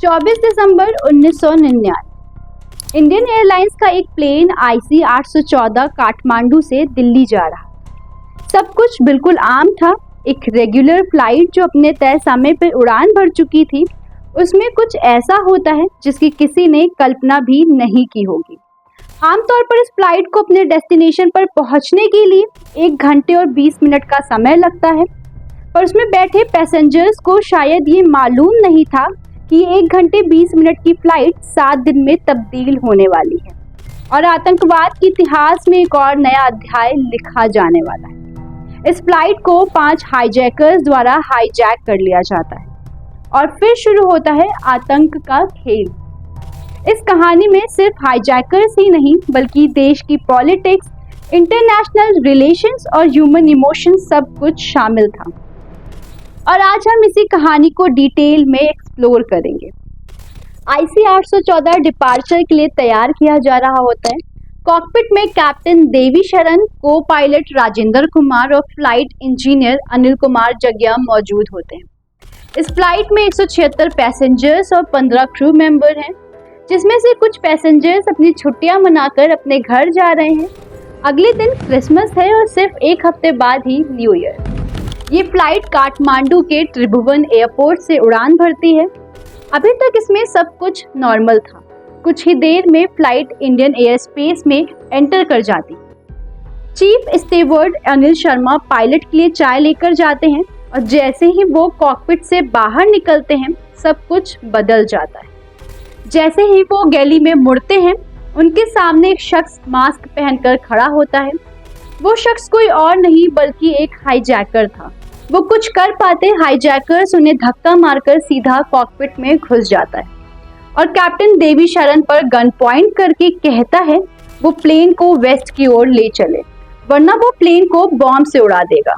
24 दिसंबर 1999 Indian airlines का एक plane IC 814 Kathmandu से दिल्ली जा रहा। सब कुछ बिल्कुल आम था। एक रेगुलर फ्लाइट जो अपने तय समय पर उड़ान भर चुकी थी, उसमें कुछ ऐसा होता है जिसकी किसी ने कल्पना भी नहीं की होगी। आमतौर पर इस फ्लाइट को अपने डेस्टिनेशन पर पहुंचने के लिए 1 घंटे और 20 मिनट का समय लगता है, पर उसमें बैठे पैसेंजर्स को शायद ये मालूम नहीं था कि 1 घंटे 20 मिनट की फ्लाइट 7 दिन में तब्दील होने वाली है और आतंकवाद के इतिहास में एक और नया अध्याय लिखा जाने वाला है। इस फ्लाइट को 5 हाईजैकर्स द्वारा हाईजैक कर लिया जाता है और फिर शुरू होता है आतंक का खेल। इस कहानी में सिर्फ हाईजैकर्स ही नहीं बल्कि देश की पॉलिटिक्स, इंटरनेशनल रिलेशंस और ह्यूमन इमोशन सब कुछ शामिल था। और आज हम इसी कहानी को डिटेल में एक्सप्लोर करेंगे। IC 814 डिपार्चर के लिए तैयार किया जा रहा होता है। कॉकपिट में कैप्टन देवी शरण, को पायलट राजेंद्र कुमार और फ्लाइट इंजीनियर अनिल कुमार जग्या मौजूद होते हैं। इस फ्लाइट में 176 पैसेंजर्स और 15 क्रू मेंबर हैं, जिसमें से कुछ पैसेंजर्स अपनी छुट्टियां मनाकर अपने घर जा रहे हैं। अगले दिन क्रिसमस है और सिर्फ 1 हफ्ते बाद ही न्यू ईयर। ये फ्लाइट काठमांडू के त्रिभुवन एयरपोर्ट से उड़ान भरती है। अभी तक इसमें सब कुछ नॉर्मल था। कुछ ही देर में फ्लाइट इंडियन एयर स्पेस में एंटर कर जाती। Chief steward Anil Sharma pilot के लिए चाय लेकर जाते हैं और जैसे ही वो कॉकपिट से बाहर निकलते हैं, सब कुछ बदल जाता है। जैसे ही वो गैली में मुड़ते हैं, उनके सामने एक शख्स मास्क पहनकर खड़ा होता है। वो शख्स कोई और नहीं बल्कि एक हाईजैकर था। वो कुछ कर पाते हाईजैकर्स उन्हें धक्का मारकर सीधा कॉकपिट में घुस जाता है और कैप्टन देवी शरण पर गन पॉइंट करके कहता है वो प्लेन को वेस्ट की ओर ले चले, वरना वो प्लेन को बॉम्ब से उड़ा देगा।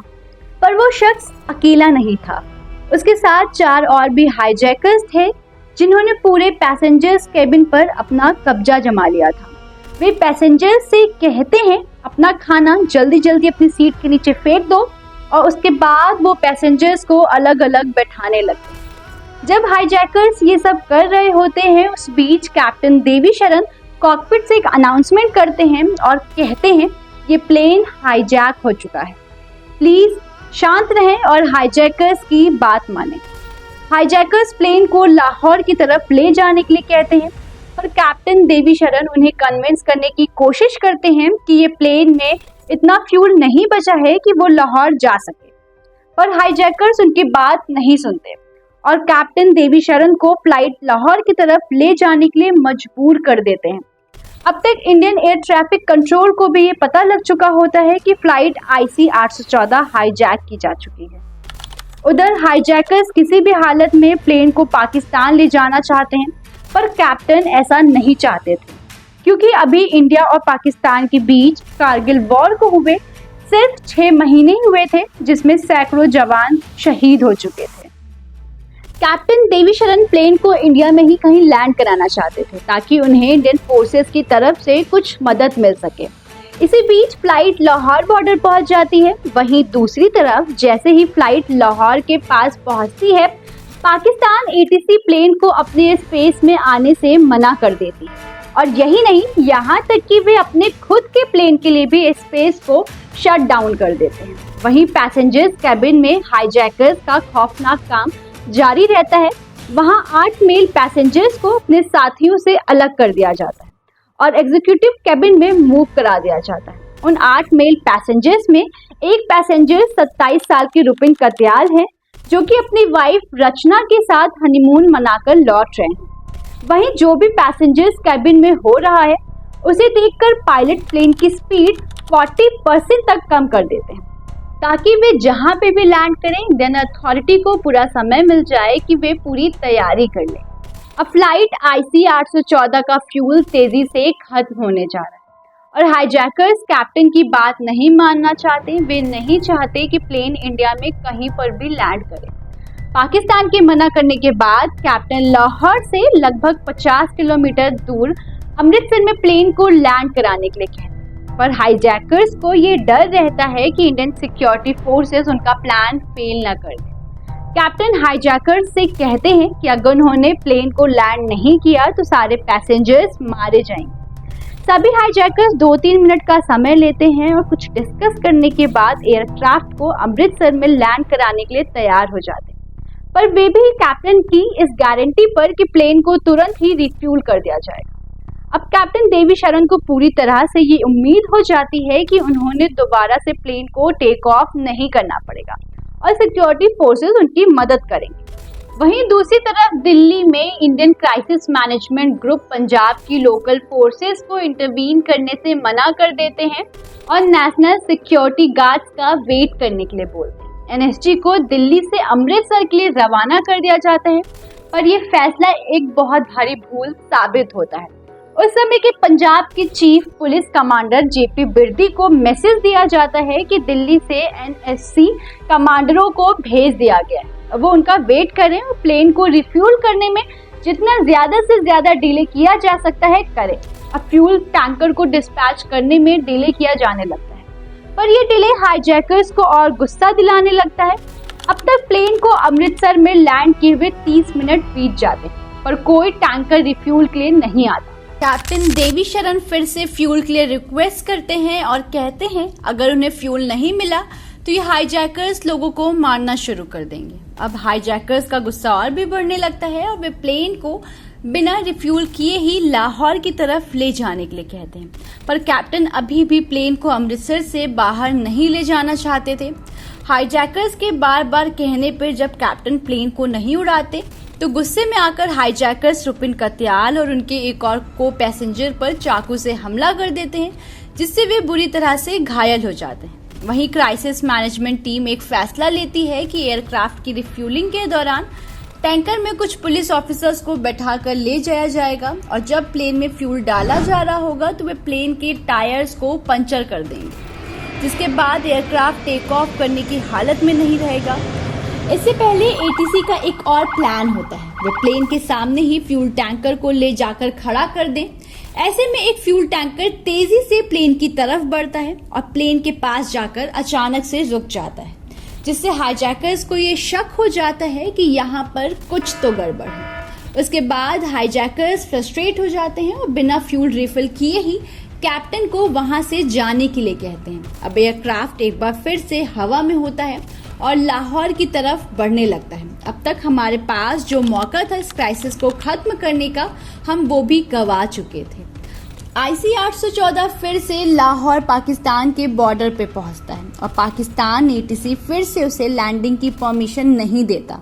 पर वो शख्स अकेला नहीं था। उसके साथ 4 और भी हाईजैकर्स थे जिन्होंने पूरे पैसेंजर्स केबिन पर अपना कब्जा जमा लिया था। वे पैसेंजर्स से कहते हैं अपना खाना जल्दी जल्दी अपनी सीट के नीचे फेंक दो और उसके बाद वो पैसेंजर्स को अलग अलग बैठाने लगते। जब हाईजैकर्स ये सब कर रहे होते हैं, उस बीच कैप्टन देवी शरण कॉकपिट से एक अनाउंसमेंट करते हैं और कहते हैं ये प्लेन हाईजैक हो चुका है, प्लीज शांत रहें और हाईजैकर्स की बात मानें। हाईजैकर्स प्लेन को लाहौर की तरफ ले जाने के लिए कहते हैं और कैप्टन देवी शरण उन्हें कन्विंस करने की कोशिश करते हैं कि ये प्लेन में इतना फ्यूल नहीं बचा है कि वो लाहौर जा सके। पर हाईजैकर्स उनकी बात नहीं सुनते और कैप्टन देवी शरण को फ्लाइट लाहौर की तरफ ले जाने के लिए मजबूर कर देते हैं। अब तक इंडियन एयर ट्रैफिक कंट्रोल को भी ये पता लग चुका होता है कि फ्लाइट IC 814 हाईजैक की जा चुकी है। उधर हाईजैकर्स किसी भी हालत में प्लेन को पाकिस्तान ले जाना चाहते हैं, पर कैप्टन ऐसा नहीं चाहते थे क्योंकि अभी इंडिया और पाकिस्तान के बीच कारगिल वॉर को हुए सिर्फ 6 महीने हुए थे, जिसमें सैकड़ों जवान शहीद हो चुके थे। कैप्टन देवी शरण प्लेन को इंडिया में ही कहीं लैंड कराना चाहते थे ताकि उन्हें इंडियन फोर्सेस की तरफ से कुछ मदद मिल सके। इसी बीच फ्लाइट लाहौर बॉर्डर पहुंच जाती है। वहीं दूसरी तरफ जैसे ही फ्लाइट लाहौर के पास पहुंचती है, पाकिस्तान ATC प्लेन को अपने स्पेस में आने से मना कर देती है और यही नहीं, यहाँ तक कि वे अपने खुद के प्लेन के लिए भी स्पेस को शट डाउन कर देते हैं। वहीं पैसेंजर्स कैबिन में हाईजैकर्स का खौफनाक काम जारी रहता है। वहाँ 8 मेल पैसेंजर्स को अपने साथियों से अलग कर दिया जाता है और एग्जीक्यूटिव कैबिन में मूव करा दिया जाता है। उन 8 मेल पैसेंजर्स में एक पैसेंजर 27 साल की रुपिन कत्याल है, जो कि अपनी वाइफ रचना के साथ हनीमून मनाकर लौट रहे हैं। वहीं जो भी पैसेंजर्स कैबिन में हो रहा है, उसे देखकर पायलट प्लेन की स्पीड 40% तक कम कर देते हैं ताकि वे जहां पे भी लैंड करें, देन अथॉरिटी को पूरा समय मिल जाए कि वे पूरी तैयारी कर लें। अब फ्लाइट IC 814 का फ्यूल तेजी से खत्म होने जा रहा है और हाईजैकर्स कैप्टन की बात नहीं मानना चाहते। वे नहीं चाहते कि प्लेन इंडिया में कहीं पर भी लैंड करे। पाकिस्तान के मना करने के बाद कैप्टन लाहौर से लगभग 50 किलोमीटर दूर अमृतसर में प्लेन को लैंड कराने के लिए कहते हैं, पर हाईजैकर्स को ये डर रहता है कि इंडियन सिक्योरिटी फोर्सेस उनका प्लान फेल न कर दें। कैप्टन हाईजैकर से कहते हैं कि अगर उन्होंने प्लेन को लैंड नहीं किया तो सारे पैसेंजर्स मारे जाएंगे। सभी हाईजैकर्स 2-3 मिनट का समय लेते हैं और कुछ डिस्कस करने के बाद एयरक्राफ्ट को अमृतसर में लैंड कराने के लिए तैयार हो जाते हैं, पर वे भी कैप्टन की इस गारंटी पर कि प्लेन को तुरंत ही रिफ्यूल कर दिया जाएगा। अब कैप्टन देवी शरण को पूरी तरह से ये उम्मीद हो जाती है कि उन्होंने दोबारा से प्लेन को टेक ऑफ नहीं करना पड़ेगा और सिक्योरिटी फोर्सेस उनकी मदद करेंगे। वहीं दूसरी तरफ दिल्ली में Indian crisis management group Punjab की लोकल फोर्सेस को इंटरवीन करने से मना कर देते हैं और नेशनल सिक्योरिटी गार्ड्स का वेट करने के लिए बोलते हैं। एनएसजी को दिल्ली से अमृतसर के लिए रवाना कर दिया जाता है, पर यह फैसला एक बहुत भारी भूल साबित होता है। उस समय के पंजाब के chief police commander JP Birdi को मैसेज दिया जाता है कि दिल्ली से एनएससी कमांडरों को भेज दिया गया है, वो उनका वेट करें और प्लेन को रिफ्यूल करने में जितना ज्यादा से ज्यादा डिले किया जा सकता है करें। अब फ्यूल टैंकर को डिस्पैच करने में डिले किया जाने लगता है, पर यह डिले हाईजैकर्स को और गुस्सा दिलाने लगता है। अब तक प्लेन को अमृतसर में लैंड किए हुए 30 मिनट बीत जाते हैं, पर कोई टैंकर रिफ्यूल के लिए नहीं आता। कैप्टन देवी शरण फिर से फ्यूल के लिए रिक्वेस्ट करते हैं और कहते हैं अगर उन्हें फ्यूल नहीं मिला तो ये हाईजैकर्स लोगों को मारना शुरू कर देंगे। अब हाईजैकर्स का गुस्सा और भी बढ़ने लगता है और वे प्लेन को बिना रिफ्यूल किए ही लाहौर की तरफ ले जाने के लिए कहते हैं, पर कैप्टन अभी भी प्लेन को अमृतसर से बाहर नहीं ले जाना चाहते थे। हाईजैकर्स के बार बार कहने पर जब कैप्टन प्लेन को नहीं उड़ाते तो गुस्से में आकर हाईजैकर्स रुपिन कत्याल और उनके एक और को पैसेंजर पर चाकू से हमला कर देते हैं, जिससे वे बुरी तरह से घायल हो जाते हैं। वहीं क्राइसिस मैनेजमेंट टीम एक फैसला लेती है कि एयरक्राफ्ट की रिफ्यूलिंग के दौरान टैंकर में कुछ पुलिस ऑफिसर्स को बैठाकर ले जाया जाएगा और जब प्लेन में फ्यूल डाला जा रहा होगा तो वे प्लेन के टायर्स को पंचर कर देंगे, जिसके बाद एयरक्राफ्ट टेक ऑफ करने की हालत में नहीं रहेगा। इससे पहले एटीसी का एक और प्लान होता है, वे प्लेन के सामने ही फ्यूल टैंकर को ले जाकर खड़ा कर दें। ऐसे में एक फ्यूल टैंकर तेजी से प्लेन की तरफ बढ़ता है और प्लेन के पास जाकर अचानक से रुक जाता है, जिससे हाईजैकर्स को ये शक हो जाता है कि यहाँ पर कुछ तो गड़बड़ है। उसके बाद हाईजैकर्स फ्रस्ट्रेट हो जाते हैं और बिना फ्यूल रिफिल किए ही कैप्टन को वहां से जाने के लिए कहते हैं। अब एयरक्राफ्ट एक बार फिर से हवा में होता है और लाहौर की तरफ बढ़ने लगता है। अब तक हमारे पास जो मौका था इस क्राइसिस को खत्म करने का, हम वो भी गवा चुके थे। IC 814 फिर से लाहौर पाकिस्तान के बॉर्डर पे पहुंचता है और पाकिस्तान ATC फिर से उसे लैंडिंग की परमिशन नहीं देता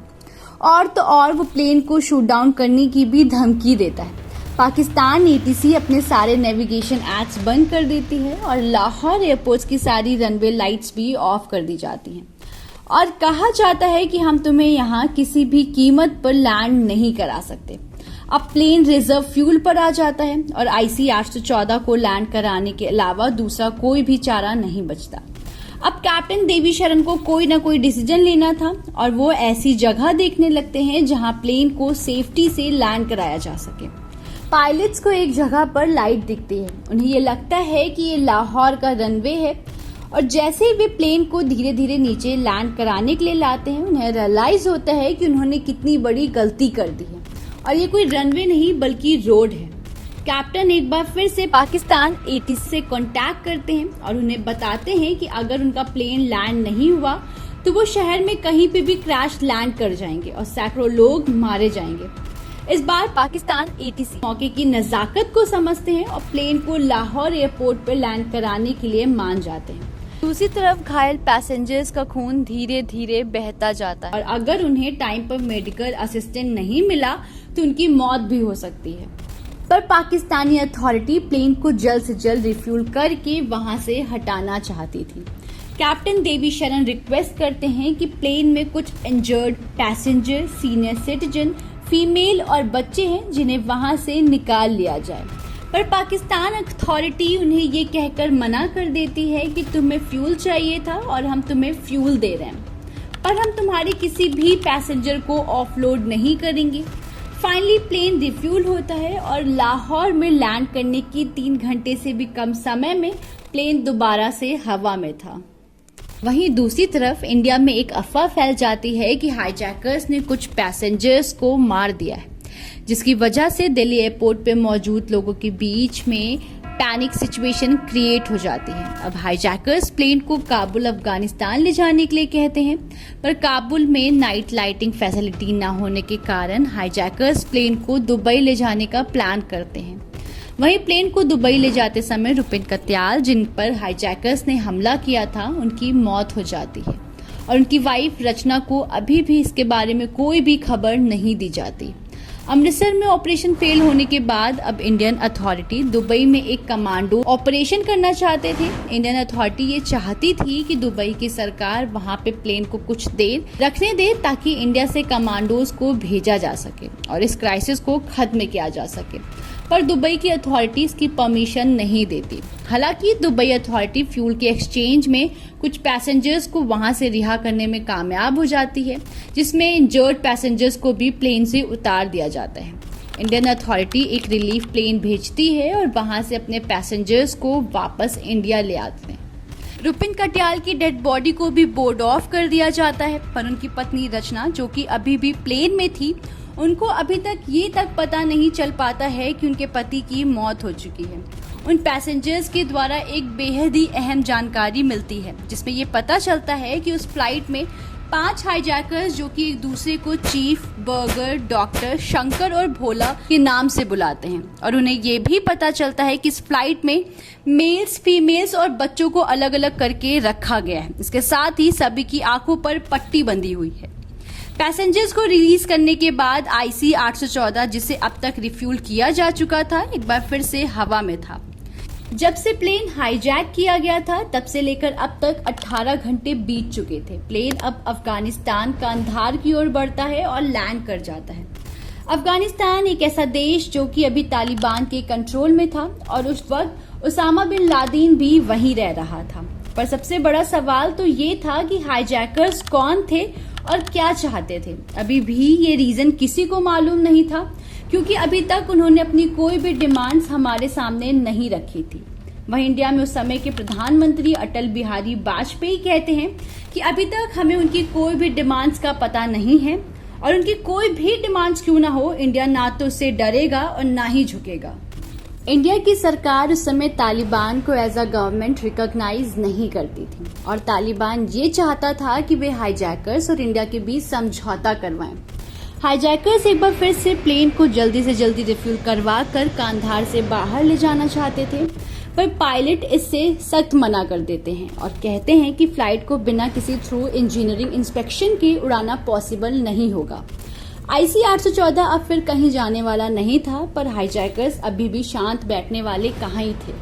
और तो और वो प्लेन को शूट डाउन करने की भी धमकी देता है। पाकिस्तान ATC अपने सारे नेविगेशन एप्स बंद कर देती है और लाहौर एयरपोर्ट की सारी रनवे लाइट्स भी ऑफ कर दी जाती हैं और कहा जाता है कि हम तुम्हें यहाँ किसी भी कीमत पर लैंड नहीं करा सकते। अब प्लेन रिजर्व फ्यूल पर आ जाता है और IC 814 को लैंड कराने के अलावा दूसरा कोई भी चारा नहीं बचता। अब कैप्टन देवी शरण को कोई ना कोई डिसीजन लेना था और वो ऐसी जगह देखने लगते हैं जहां प्लेन को सेफ्टी से लैंड कराया जा सके। पायलट्स को एक जगह पर लाइट दिखती है, उन्हें ये लगता है कि ये लाहौर का रनवे है और जैसे ही वे प्लेन को धीरे धीरे नीचे लैंड कराने के लिए लाते हैं, उन्हें रियलाइज होता है कि उन्होंने कितनी बड़ी गलती कर दी है और ये कोई रनवे नहीं बल्कि रोड है। कैप्टन एक बार फिर से पाकिस्तान ATC से कांटेक्ट करते हैं और उन्हें बताते हैं कि अगर उनका प्लेन लैंड नहीं हुआ तो वो शहर में कहीं पे भी क्रैश लैंड कर जाएंगे और सैकड़ों लोग मारे जाएंगे। इस बार पाकिस्तान ATC मौके की नजाकत को समझते हैं और प्लेन को लाहौर एयरपोर्ट पर लैंड कराने के लिए मान जाते हैं। दूसरी तरफ घायल पैसेंजर्स का खून धीरे धीरे बहता जाता है और अगर उन्हें टाइम पर मेडिकल असिस्टेंट नहीं मिला तो उनकी मौत भी हो सकती है। पर पाकिस्तानी अथॉरिटी प्लेन को जल्द से जल्द रिफ्यूल करके वहां से हटाना चाहती थी। कैप्टन देवी शरण रिक्वेस्ट करते हैं कि प्लेन में कुछ injured passenger, senior citizen, female और बच्चे हैं जिन्हें वहां से निकाल लिया जाए, पर पाकिस्तान अथॉरिटी उन्हें ये कहकर मना कर देती है कि तुम्हें फ्यूल चाहिए था और हम तुम्हें फ्यूल दे रहे हैं, पर हम तुम्हारे किसी भी पैसेंजर को ऑफलोड नहीं करेंगे। फाइनली प्लेन रिफ्यूल होता है और लाहौर में लैंड करने की 3 घंटे से भी कम समय में प्लेन दोबारा से हवा में था। वहीं दूसरी तरफ इंडिया में एक अफवाह फैल जाती है कि हाईजैकर्स ने कुछ पैसेंजर्स को मार दिया है, जिसकी वजह से दिल्ली एयरपोर्ट पे मौजूद लोगों के बीच में पैनिक सिचुएशन क्रिएट हो जाती है। अब हाईजैकर्स प्लेन को काबुल अफगानिस्तान ले जाने के लिए कहते हैं, पर काबुल में नाइट लाइटिंग फैसिलिटी न होने के कारण हाईजैकर्स प्लेन को दुबई ले जाने का प्लान करते हैं। वहीं प्लेन को दुबई ले जाते समय रुपिन कत्याल, जिन पर हाईजैकर्स ने हमला किया था, उनकी मौत हो जाती है और उनकी वाइफ रचना को अभी भी इसके बारे में कोई भी खबर नहीं दी जाती। अमृतसर में ऑपरेशन फेल होने के बाद अब इंडियन अथॉरिटी दुबई में एक कमांडो ऑपरेशन करना चाहते थे। इंडियन अथॉरिटी ये चाहती थी कि दुबई की सरकार वहां पे प्लेन को कुछ देर रखने दे ताकि इंडिया से कमांडोज को भेजा जा सके और इस क्राइसिस को खत्म किया जा सके, पर दुबई की अथॉरिटी इसकी परमिशन नहीं देती। हालांकि दुबई अथॉरिटी फ्यूल के एक्सचेंज में कुछ पैसेंजर्स को वहां से रिहा करने में कामयाब हो जाती है, जिसमें इंजर्ड पैसेंजर्स को भी प्लेन से उतार दिया जाता है। इंडियन अथॉरिटी एक रिलीफ प्लेन भेजती है और वहां से अपने पैसेंजर्स को वापस इंडिया ले आते हैं। रुपिन कटियाल की डेड बॉडी को भी बोर्ड ऑफ कर दिया जाता है, पर उनकी पत्नी रचना, जो कि अभी भी प्लेन में थी, उनको अभी तक ये तक पता नहीं चल पाता है कि उनके पति की मौत हो चुकी है। उन पैसेंजर्स के द्वारा एक बेहद ही अहम जानकारी मिलती है, जिसमें ये पता चलता है कि उस फ्लाइट में 5 हाईजैकर्स, जो कि एक दूसरे को चीफ, बर्गर, डॉक्टर, शंकर और भोला के नाम से बुलाते हैं, और उन्हें ये भी पता चलता है कि इस फ्लाइट में मेल्स, फीमेल्स और बच्चों को अलग अलग करके रखा गया है। इसके साथ ही सभी की आंखों पर पट्टी बंधी हुई है। पैसेंजर्स को रिलीज करने के बाद IC 814, जिसे अब तक रिफ्यूल किया जा चुका था, एक बार फिर से हवा में था। जब से प्लेन हाईजैक किया गया था, तब से लेकर अब तक 18 घंटे बीत चुके थे। प्लेन अब अफगानिस्तान कांधार की ओर बढ़ता है और लैंड कर जाता है। अफगानिस्तान एक ऐसा देश जो कि अभी तालिबान के कंट्रोल में था और उस वक्त उसामा बिन लादेन भी वहीं रह रहा था। पर सबसे बड़ा सवाल तो ये था कि हाईजैकर्स कौन थे और क्या चाहते थे। अभी भी ये रीजन किसी को मालूम नहीं था, क्योंकि अभी तक उन्होंने अपनी कोई भी डिमांड्स हमारे सामने नहीं रखी थी। वहीं इंडिया में उस समय के प्रधानमंत्री अटल बिहारी वाजपेयी कहते हैं कि अभी तक हमें उनकी कोई भी डिमांड्स का पता नहीं है, और उनकी कोई भी डिमांड्स क्यों ना हो, इंडिया ना तो उससे डरेगा और ना ही झुकेगा। इंडिया की सरकार उस समय तालिबान को एज अ गवर्नमेंट रिकॉग्नाइज नहीं करती थी, और तालिबान ये चाहता था कि वे हाईजैकर्स और इंडिया के बीच समझौता करवाएं। हाईजैकर्स एक बार फिर से प्लेन को जल्दी से जल्दी रिफ्यूल करवा कर कांधार से बाहर ले जाना चाहते थे, पर पायलट इससे सख्त मना कर देते हैं और कहते हैं कि फ्लाइट को बिना किसी थ्रू इंजीनियरिंग इंस्पेक्शन के उड़ाना पॉसिबल नहीं होगा। IC 814 अब फिर कहीं जाने वाला नहीं था, पर हाईजैकर्स अभी भी शांत बैठने वाले कहाँ ही थे।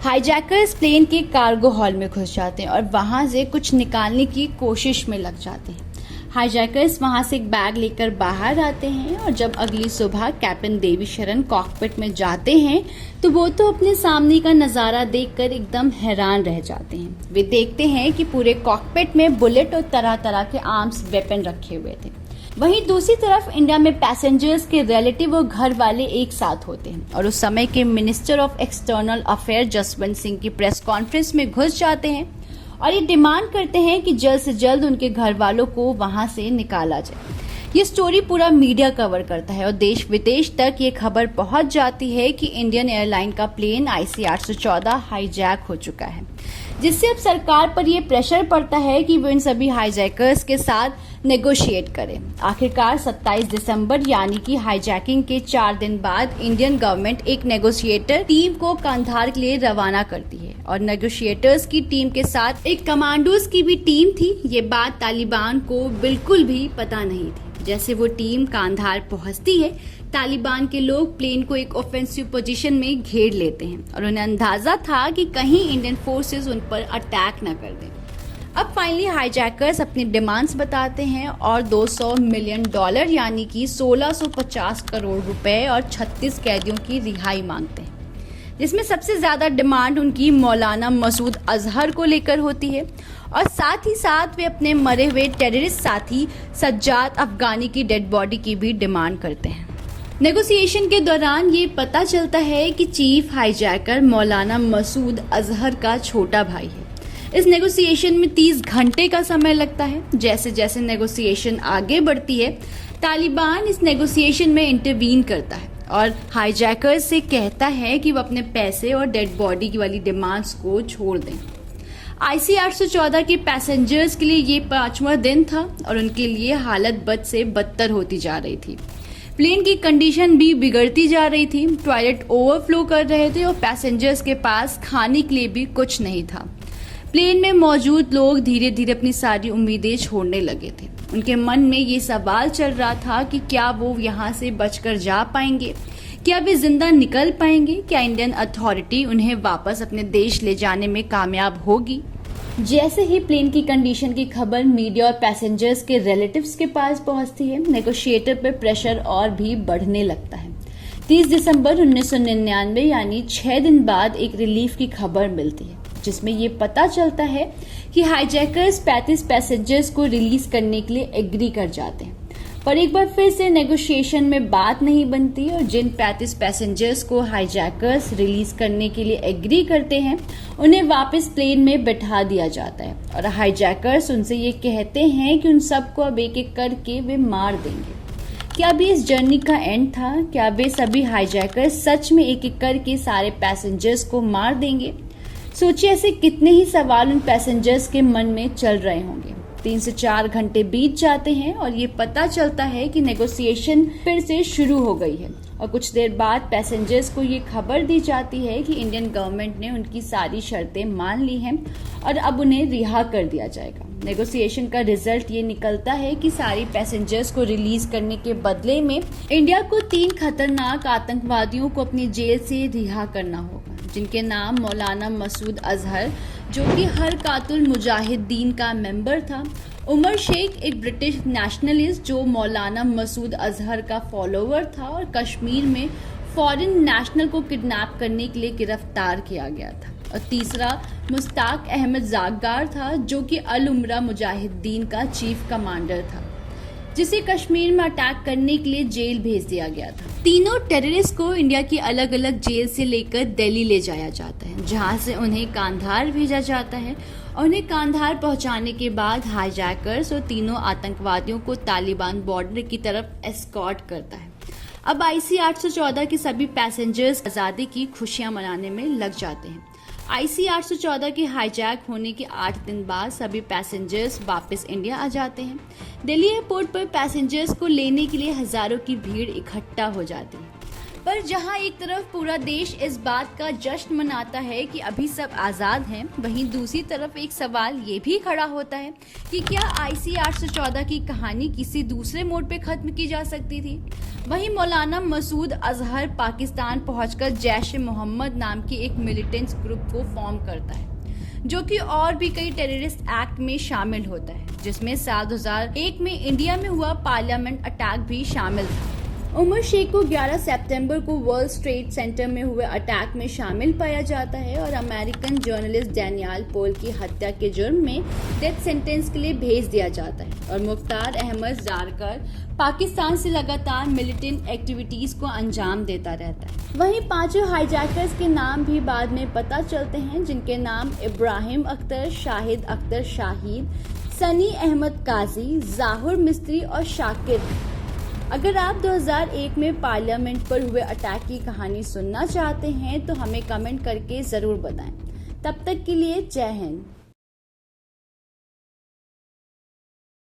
हाईजैकर्स प्लेन के कार्गो हॉल में घुस जाते हैं और वहां से कुछ निकालने की कोशिश में लग जाते हैं। हाईजैकर्स वहां से एक बैग लेकर बाहर आते हैं, और जब अगली सुबह कैप्टन देवी शरण कॉकपिट में जाते हैं तो वो तो अपने सामने का नजारा देखकर एकदम हैरान रह जाते हैं। वे देखते हैं कि पूरे कॉकपिट में बुलेट और तरह तरह के आर्म्स वेपन रखे हुए थे। वहीं दूसरी तरफ इंडिया में पैसेंजर्स के रिलेटिव और घर वाले एक साथ होते हैं, और उस समय के minister of external affair Jaswant Singh की प्रेस कॉन्फ्रेंस में घुस जाते हैं और ये डिमांड करते हैं कि जल्द से जल्द उनके घर वालों को वहां से निकाला जाए। ये स्टोरी पूरा मीडिया कवर करता है और देश विदेश तक ये खबर पहुंच जाती है कि इंडियन एयरलाइन का प्लेन IC 814 हाईजैक हो चुका है, जिससे अब सरकार पर यह प्रेशर पड़ता है कि वो इन सभी हाईजैकर्स के साथ नेगोशिएट करें। आखिरकार 27 दिसंबर यानी कि हाईजैकिंग के 4 दिन बाद इंडियन गवर्नमेंट एक नेगोशिएटर टीम को कांधार के लिए रवाना करती है, और नेगोशिएटर्स की टीम के साथ एक कमांडोज की भी टीम थी। ये बात तालिबान को बिल्कुल भी पता नहीं थी। जैसे वो टीम कांधार पहुंचती है, तालिबान के लोग प्लेन को एक ऑफेंसिव पोजीशन में घेर लेते हैं, और उन्हें अंदाजा था कि कहीं इंडियन फोर्सेस उन पर अटैक न कर दें। अब फाइनली हाईजैकर्स अपनी डिमांड्स बताते हैं और $200 मिलियन यानी कि 1650 करोड़ रुपए और 36 कैदियों की रिहाई मांगते हैं, जिसमें सबसे ज्यादा डिमांड उनकी मौलाना मसूद अजहर को लेकर होती है, और साथ ही साथ वे अपने मरे हुए टेररिस्ट साथी सज्जाद अफगानी की डेड बॉडी की भी डिमांड करते हैं। नेगोशिएशन के दौरान ये पता चलता है कि चीफ हाईजैकर मौलाना मसूद अजहर का छोटा भाई है, इस नेगोशिएशन में 30 घंटे का समय लगता है। जैसे जैसे नेगोशिएशन आगे बढ़ती है, तालिबान इस नेगोशिएशन में इंटरवीन करता है और हाईजैकर्स से कहता है कि वो अपने पैसे और डेड बॉडी की वाली डिमांड्स को छोड़ दें। IC 814 के पैसेंजर्स के लिए ये 5वां दिन था और उनके लिए हालत बद से बदतर होती जा रही थी। प्लेन की कंडीशन भी बिगड़ती जा रही थी। टॉयलेट ओवरफ्लो कर रहे थे और पैसेंजर्स के पास खाने के लिए भी कुछ नहीं था। प्लेन में मौजूद लोग धीरे धीरे अपनी सारी उम्मीदें छोड़ने लगे थे। उनके मन में ये सवाल चल रहा था कि क्या वो यहाँ से बचकर जा पाएंगे, क्या वे जिंदा निकल पाएंगे, क्या इंडियन अथॉरिटी उन्हें वापस अपने देश ले जाने में कामयाब होगी। जैसे ही प्लेन की कंडीशन की खबर मीडिया और पैसेंजर्स के रिलेटिव्स के पास पहुंचती है, नेगोशिएटर पर प्रेशर और भी बढ़ने लगता है। 30 दिसंबर 1999 यानी 6 दिन बाद एक रिलीफ की खबर मिलती है, जिसमें ये पता चलता है कि हाईजैकर्स 35 पैसेंजर्स को रिलीज करने के लिए एग्री कर जाते हैं। पर एक बार फिर से नेगोशिएशन में बात नहीं बनती और जिन 35 पैसेंजर्स को हाईजैकर्स रिलीज करने के लिए एग्री करते हैं, उन्हें वापस प्लेन में बैठा दिया जाता है और हाईजैकर्स उनसे ये कहते हैं कि उन सबको अब एक एक करके वे मार देंगे। क्या भी इस जर्नी का एंड था? क्या वे सभी हाईजैकर्स सच में एक एक करके सारे पैसेंजर्स को मार देंगे? सोचिए, ऐसे कितने ही सवाल उन पैसेंजर्स के मन में चल रहे होंगे। 3 से 4 घंटे बीत जाते हैं और ये पता चलता है कि नेगोशिएशन फिर से शुरू हो गई है और कुछ देर बाद पैसेंजर्स को ये खबर दी जाती है कि इंडियन गवर्नमेंट ने उनकी सारी शर्तें मान ली हैं और अब उन्हें रिहा कर दिया जाएगा। नेगोशिएशन का रिजल्ट ये निकलता है कि सारी पैसेंजर्स को रिलीज करने के बदले में इंडिया को 3 खतरनाक आतंकवादियों को अपनी जेल से रिहा करना होगा, जिनके नाम मौलाना मसूद अजहर, जो कि हर कातुल मुजाहिदीन का मेंबर था, उमर शेख, एक ब्रिटिश नेशनलिस्ट जो मौलाना मसूद अजहर का फॉलोवर था और कश्मीर में फॉरेन नेशनल को किडनैप करने के लिए गिरफ्तार किया गया था, और तीसरा मुश्ताक अहमद जागदार था, जो कि अल उमरा मुजाहिदीन का चीफ कमांडर था, जिसे कश्मीर में अटैक करने के लिए जेल भेज दिया गया था। तीनों टेररिस्ट को इंडिया की अलग अलग जेल से लेकर दिल्ली ले जाया जाता है, जहां से उन्हें कांधार भेजा जाता है और उन्हें कांधार पहुंचाने के बाद हाईजैकर्स और तीनों आतंकवादियों को तालिबान बॉर्डर की तरफ एस्कॉर्ट करता है। अब IC 814 के सभी पैसेंजर्स आजादी की खुशियां मनाने में लग जाते हैं। IC 814 के हाईजैक होने के 8 दिन बाद सभी पैसेंजर्स वापस इंडिया आ जाते हैं। दिल्ली एयरपोर्ट पर पैसेंजर्स को लेने के लिए हजारों की भीड़ इकट्ठा हो जाती है। पर जहां एक तरफ पूरा देश इस बात का जश्न मनाता है कि अभी सब आज़ाद हैं, वहीं दूसरी तरफ एक सवाल ये भी खड़ा होता है कि क्या IC 814 की कहानी किसी दूसरे मोड पे खत्म की जा सकती थी। वहीं मौलाना मसूद अजहर पाकिस्तान पहुंचकर जैश-ए-मोहम्मद नाम की एक मिलिटेंट ग्रुप को फॉर्म करता है, जो कि और भी कई टेररिस्ट एक्ट में शामिल होता है, जिसमें साल 2001 में इंडिया में हुआ पार्लियामेंट अटैक भी शामिल था। उमर शेख को 11 सितंबर को वर्ल्ड ट्रेड सेंटर में हुए अटैक में शामिल पाया जाता है और अमेरिकन जर्नलिस्ट डैनियल पोल की हत्या के जुर्म में डेथ सेंटेंस के लिए भेज दिया जाता है और मुख्तार अहमद जारकर पाकिस्तान से लगातार मिलिटेंट एक्टिविटीज को अंजाम देता रहता है। वहीं 5 हाईजैकर्स के नाम भी बाद में पता चलते हैं, जिनके नाम इब्राहिम अख्तर, शाहिद अख्तर शाहिद, सनी अहमद काजी, जाहुर मिस्त्री और शाकिर। अगर आप 2001 में पार्लियामेंट पर हुए अटैक की कहानी सुनना चाहते हैं तो हमें कमेंट करके ज़रूर बताएं। तब तक के लिए जय हिंद।